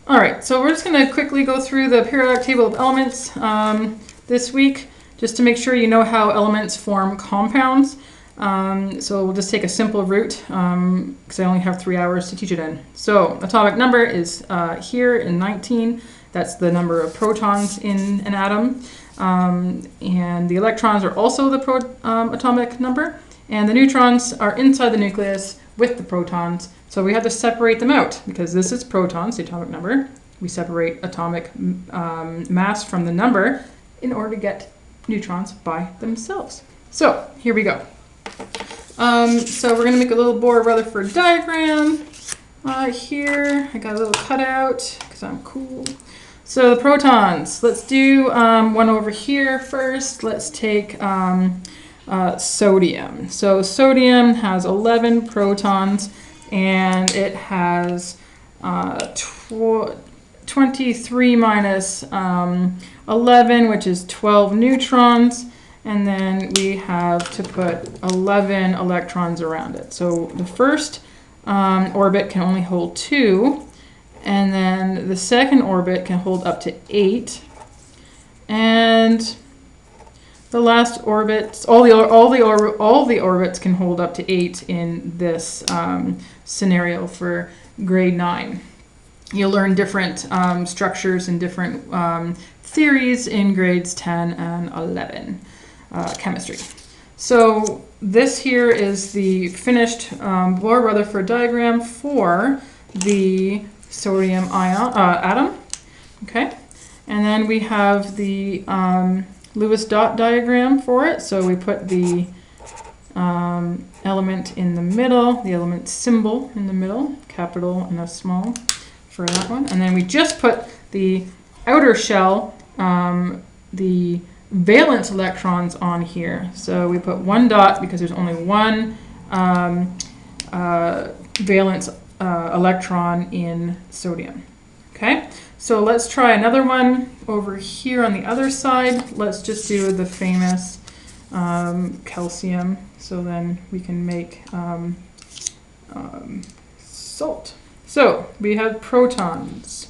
All right, so we're just going to quickly go through the periodic table of elements this week, just to make sure you know how elements form compounds. So we'll just take a simple route, because I only have 3 hours to teach it in. So atomic number is here in 19. That's the number of protons in an atom. And the electrons are also the atomic number. And the neutrons are inside the nucleus with the protons. So we have to separate them out because this is protons, the atomic number. We separate atomic mass from the number in order to get neutrons by themselves. So here we go. So we're going to make a little Bohr-Rutherford diagram here. I got a little cutout because I'm cool. So the protons, let's do one over here first. Let's take sodium. So sodium has 11 protons and it has 23 minus 11, which is 12 neutrons. And then we have to put 11 electrons around it. So the first orbit can only hold 2. And then the second orbit can hold up to 8. And the last orbits, all the orbits can hold up to 8 in this scenario for grade 9. You'll learn different structures and different theories in grades 10 and 11 chemistry. So this here is the finished Bohr-Rutherford diagram for the sodium ion atom. Okay, and then we have the Lewis dot diagram for it. So we put the element in the middle, the element symbol in the middle, capital and a small for that one. And then we just put the outer shell, the valence electrons on here. So we put 1 dot because there's only one valence electron in sodium. Okay, so let's try another one over here on the other side. Let's just do the famous calcium, so then we can make salt. So we have protons.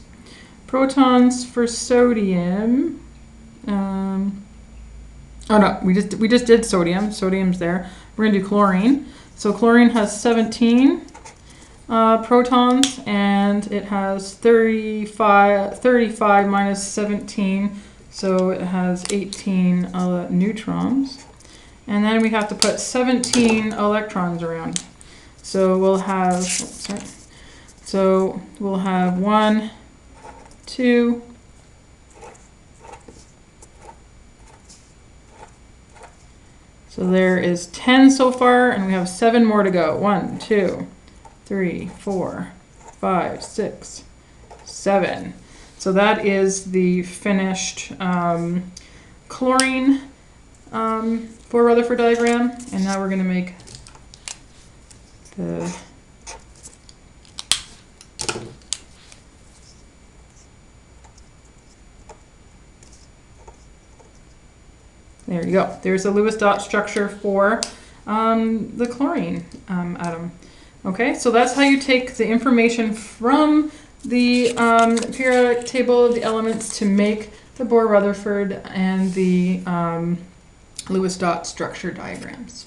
Protons for sodium. Oh no, we just did sodium. Sodium's there. We're gonna do chlorine. So chlorine has 17 protons, and it has 35 minus 17, so it has 18 neutrons. And then we have to put 17 electrons around. So we'll have, So we'll have 1, 2, so there is 10 so far, and we have 7 more to go. 1, 2, 3, 4, 5, 6, 7. So that is the finished chlorine for Rutherford diagram. And now we're going to make the there you go. There's a Lewis dot structure for the chlorine atom. Okay, so that's how you take the information from the periodic table of the elements to make the Bohr-Rutherford and the Lewis dot structure diagrams.